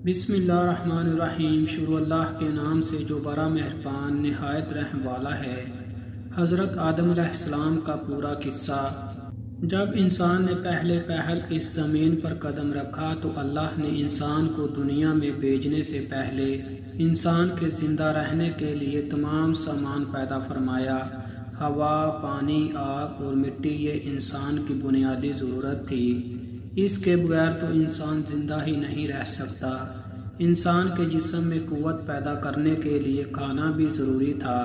بسم اللہ الرحمن الرحیم۔ شروع اللہ کے نام سے جو بڑا مہربان نہایت رحم والا ہے۔ حضرت آدم علیہ السلام کا پورا قصہ۔ جب انسان نے پہل اس زمین پر قدم رکھا تو اللہ نے انسان کو دنیا میں بھیجنے سے پہلے انسان کے زندہ رہنے کے لیے تمام سامان پیدا فرمایا۔ ہوا، پانی، آگ اور مٹی یہ انسان کی بنیادی ضرورت تھی۔ اس کے بغیر تو انسان زندہ ہی نہیں رہ سکتا۔ انسان کے جسم میں قوت پیدا کرنے کے لیے کھانا بھی ضروری تھا۔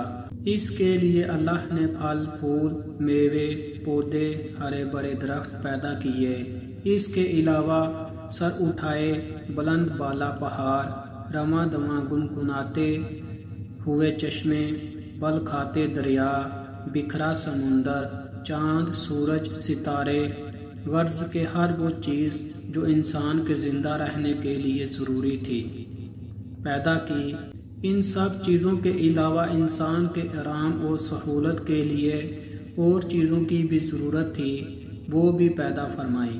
اس کے لیے اللہ نے پھل، پھول، میوے، پودے، ہرے بھرے درخت پیدا کیے۔ اس کے علاوہ سر اٹھائے بلند بالا پہاڑ، رواں دواں گنگناتے ہوئے چشمے، بل کھاتے دریا، بکھرا سمندر، چاند، سورج، ستارے، غرض کے ہر وہ چیز جو انسان کے زندہ رہنے کے لیے ضروری تھی پیدا کی۔ ان سب چیزوں کے علاوہ انسان کے آرام اور سہولت کے لیے اور چیزوں کی بھی ضرورت تھی، وہ بھی پیدا فرمائی۔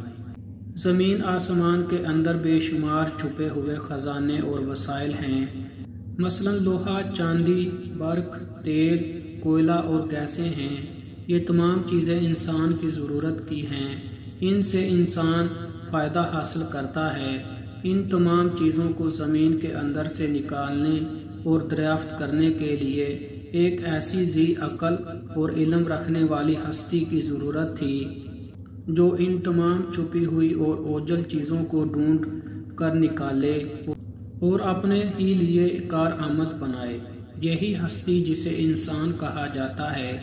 زمین آسمان کے اندر بے شمار چھپے ہوئے خزانے اور وسائل ہیں، مثلا لوہا، چاندی، برق، تیل، کوئلہ اور گیسیں ہیں۔ یہ تمام چیزیں انسان کی ضرورت کی ہیں، ان سے انسان فائدہ حاصل کرتا ہے۔ ان تمام چیزوں کو زمین کے اندر سے نکالنے اور دریافت کرنے کے لیے ایک ایسی ذی عقل اور علم رکھنے والی ہستی کی ضرورت تھی جو ان تمام چھپی ہوئی اور اوجھل چیزوں کو ڈھونڈ کر نکالے اور اپنے ہی لیے کارآمد بنائے۔ یہی ہستی جسے انسان کہا جاتا ہے۔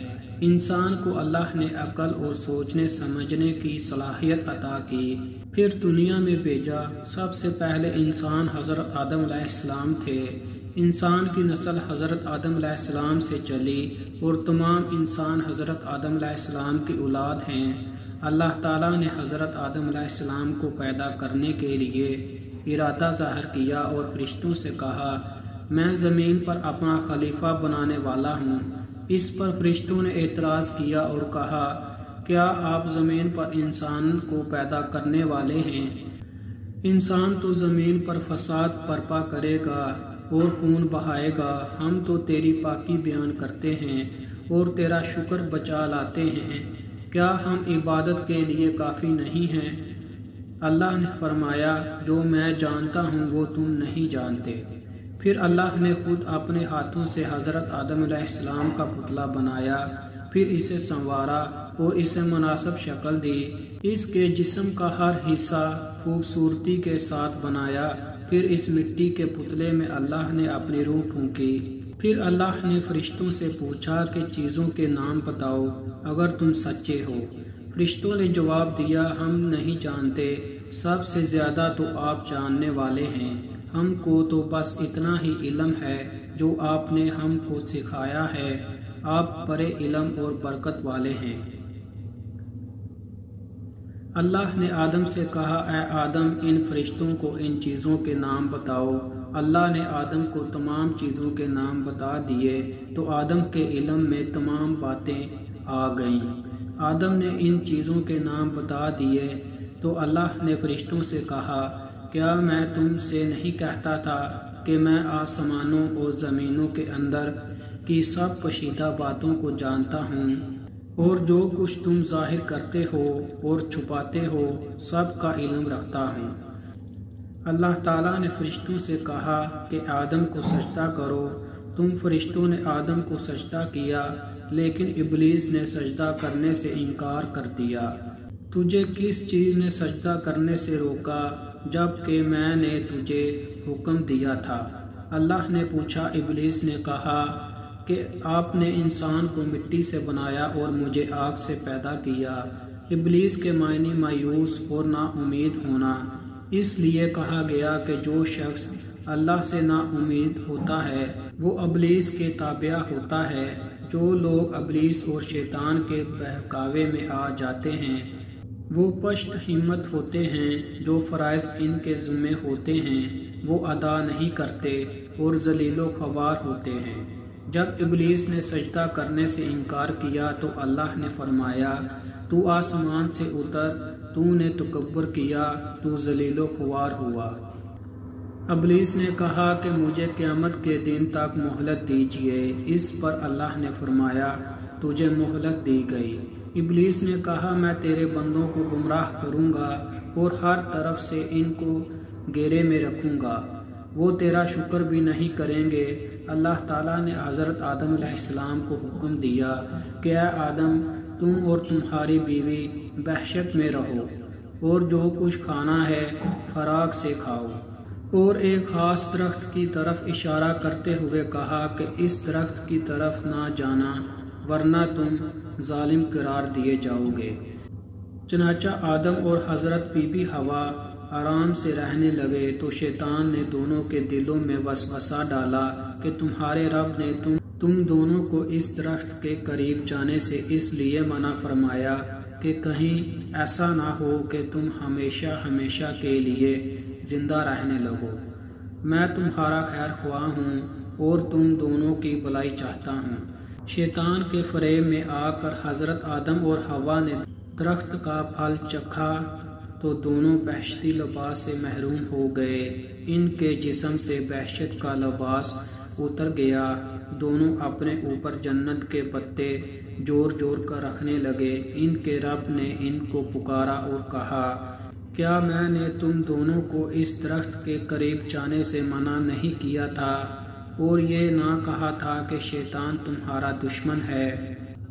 انسان کو اللہ نے عقل اور سوچنے سمجھنے کی صلاحیت عطا کی، پھر دنیا میں بھیجا۔ سب سے پہلے انسان حضرت آدم علیہ السلام تھے۔ انسان کی نسل حضرت آدم علیہ السلام سے چلی اور تمام انسان حضرت آدم علیہ السلام کی اولاد ہیں۔ اللہ تعالیٰ نے حضرت آدم علیہ السلام کو پیدا کرنے کے لیے ارادہ ظاہر کیا اور فرشتوں سے کہا، میں زمین پر اپنا خلیفہ بنانے والا ہوں۔ اس پر فرشتوں نے اعتراض کیا اور کہا، کیا آپ زمین پر انسان کو پیدا کرنے والے ہیں؟ انسان تو زمین پر فساد برپا کرے گا اور خون بہائے گا۔ ہم تو تیری پاکی بیان کرتے ہیں اور تیرا شکر بجا لاتے ہیں، کیا ہم عبادت کے لیے کافی نہیں ہیں؟ اللہ نے فرمایا، جو میں جانتا ہوں وہ تم نہیں جانتے۔ پھر اللہ نے خود اپنے ہاتھوں سے حضرت آدم علیہ السلام کا پتلا بنایا، پھر اسے سنوارا اور اسے مناسب شکل دی۔ اس کے جسم کا ہر حصہ خوبصورتی کے ساتھ بنایا۔ پھر اس مٹی کے پتلے میں اللہ نے اپنی روح پھونکی۔ پھر اللہ نے فرشتوں سے پوچھا کہ چیزوں کے نام بتاؤ اگر تم سچے ہو۔ فرشتوں نے جواب دیا، ہم نہیں جانتے، سب سے زیادہ تو آپ جاننے والے ہیں۔ ہم کو تو بس اتنا ہی علم ہے جو آپ نے ہم کو سکھایا ہے۔ آپ بڑے علم اور برکت والے ہیں۔ اللہ نے آدم سے کہا، اے آدم، ان فرشتوں کو ان چیزوں کے نام بتاؤ۔ اللہ نے آدم کو تمام چیزوں کے نام بتا دیے تو آدم کے علم میں تمام باتیں آ گئیں۔ آدم نے ان چیزوں کے نام بتا دیے تو اللہ نے فرشتوں سے کہا، کیا میں تم سے نہیں کہتا تھا کہ میں آسمانوں اور زمینوں کے اندر کی سب پوشیدہ باتوں کو جانتا ہوں، اور جو کچھ تم ظاہر کرتے ہو اور چھپاتے ہو سب کا علم رکھتا ہوں۔ اللہ تعالیٰ نے فرشتوں سے کہا کہ آدم کو سجدہ کرو۔ تم فرشتوں نے آدم کو سجدہ کیا، لیکن ابلیس نے سجدہ کرنے سے انکار کر دیا۔ تجھے کس چیز نے سجدہ کرنے سے روکا جب کہ میں نے تجھے حکم دیا تھا؟ اللہ نے پوچھا۔ ابلیس نے کہا کہ آپ نے انسان کو مٹی سے بنایا اور مجھے آگ سے پیدا کیا۔ ابلیس کے معنی مایوس اور نا امید ہونا۔ اس لیے کہا گیا کہ جو شخص اللہ سے نا امید ہوتا ہے وہ ابلیس کے تابع ہوتا ہے۔ جو لوگ ابلیس اور شیطان کے بہکاوے میں آ جاتے ہیں وہ پشت ہمت ہوتے ہیں، جو فرائض ان کے ذمہ ہوتے ہیں وہ ادا نہیں کرتے اور ذلیل و خوار ہوتے ہیں۔ جب ابلیس نے سجدہ کرنے سے انکار کیا تو اللہ نے فرمایا، تو آسمان سے اتر، تو نے تکبر کیا، تو ذلیل و خوار ہوا۔ ابلیس نے کہا کہ مجھے قیامت کے دن تک مہلت دیجیے۔ اس پر اللہ نے فرمایا تجھے مہلت دی گئی۔ ابلیس نے کہا میں تیرے بندوں کو گمراہ کروں گا اور ہر طرف سے ان کو گھیرے میں رکھوں گا، وہ تیرا شکر بھی نہیں کریں گے۔ اللہ تعالیٰ نے حضرت آدم علیہ السلام کو حکم دیا کہ اے آدم تم اور تمہاری بیوی بہشت میں رہو اور جو کچھ کھانا ہے فراغ سے کھاؤ، اور ایک خاص درخت کی طرف اشارہ کرتے ہوئے کہا کہ اس درخت کی طرف نہ جانا ورنہ تم ظالم قرار دیے جاؤ گے۔ چنانچہ آدم اور حضرت بی بی حوا آرام سے رہنے لگے تو شیطان نے دونوں کے دلوں میں وسوسہ ڈالا کہ تمہارے رب نے تم دونوں کو اس درخت کے قریب جانے سے اس لیے منع فرمایا کہ کہیں ایسا نہ ہو کہ تم ہمیشہ ہمیشہ کے لیے زندہ رہنے لگو۔ میں تمہارا خیر خواہ ہوں اور تم دونوں کی بھلائی چاہتا ہوں۔ شیطان کے فریب میں آ کر حضرت آدم اور حوا نے درخت کا پھل چکھا تو دونوں بہشتی لباس سے محروم ہو گئے، ان کے جسم سے بہشت کا لباس اتر گیا۔ دونوں اپنے اوپر جنت کے پتے جوڑ جوڑ کر رکھنے لگے۔ ان کے رب نے ان کو پکارا اور کہا کیا میں نے تم دونوں کو اس درخت کے قریب جانے سے منع نہیں کیا تھا اور یہ نہ کہا تھا کہ شیطان تمہارا دشمن ہے؟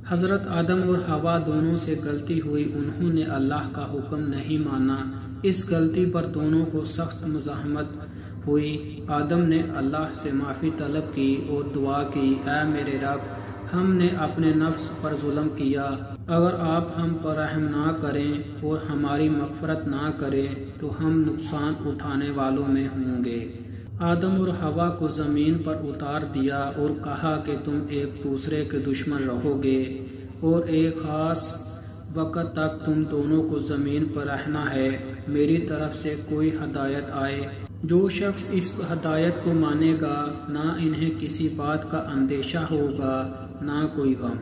حضرت آدم اور حوا دونوں سے غلطی ہوئی، انہوں نے اللہ کا حکم نہیں مانا۔ اس غلطی پر دونوں کو سخت مزاحمت ہوئی۔ آدم نے اللہ سے معافی طلب کی اور دعا کی اے میرے رب ہم نے اپنے نفس پر ظلم کیا، اگر آپ ہم پر رحم نہ کریں اور ہماری مغفرت نہ کریں تو ہم نقصان اٹھانے والوں میں ہوں گے۔ آدم اور حوا کو زمین پر اتار دیا اور کہا کہ تم ایک دوسرے کے دشمن رہو گے اور ایک خاص وقت تک تم دونوں کو زمین پر رہنا ہے۔ میری طرف سے کوئی ہدایت آئے، جو شخص اس ہدایت کو مانے گا نہ انہیں کسی بات کا اندیشہ ہوگا نہ کوئی غم۔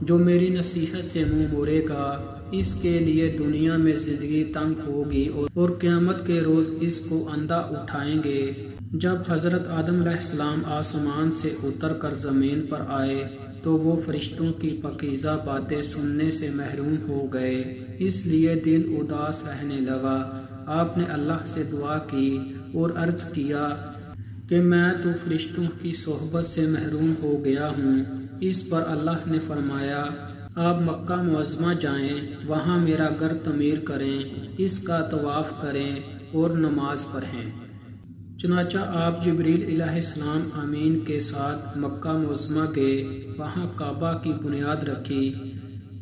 جو میری نصیحت سے منہ موڑے گا اس کے لیے دنیا میں زندگی تنگ ہوگی اور قیامت کے روز اس کو اندھا اٹھائیں گے۔ جب حضرت آدم علیہ السلام آسمان سے اتر کر زمین پر آئے تو وہ فرشتوں کی پاکیزہ باتیں سننے سے محروم ہو گئے، اس لیے دل اداس رہنے لگا۔ آپ نے اللہ سے دعا کی اور عرض کیا کہ میں تو فرشتوں کی صحبت سے محروم ہو گیا ہوں۔ اس پر اللہ نے فرمایا آپ مکہ معظمہ جائیں، وہاں میرا گھر تعمیر کریں، اس کا طواف کریں اور نماز پڑھیں۔ چنانچہ آپ جبریل علیہ السلام امین کے ساتھ مکہ معظمہ گئے، وہاں کعبہ کی بنیاد رکھی،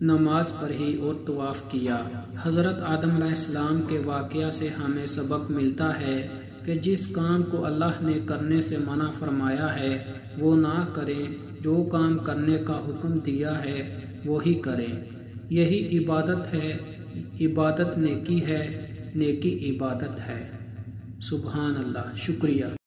نماز پڑھی اور طواف کیا۔ حضرت آدم علیہ السلام کے واقعہ سے ہمیں سبق ملتا ہے کہ جس کام کو اللہ نے کرنے سے منع فرمایا ہے وہ نہ کریں، جو کام کرنے کا حکم دیا ہے وہی کریں۔ یہی عبادت ہے، عبادت نیکی ہے، نیکی عبادت ہے۔ سبحان اللہ، شکریہ۔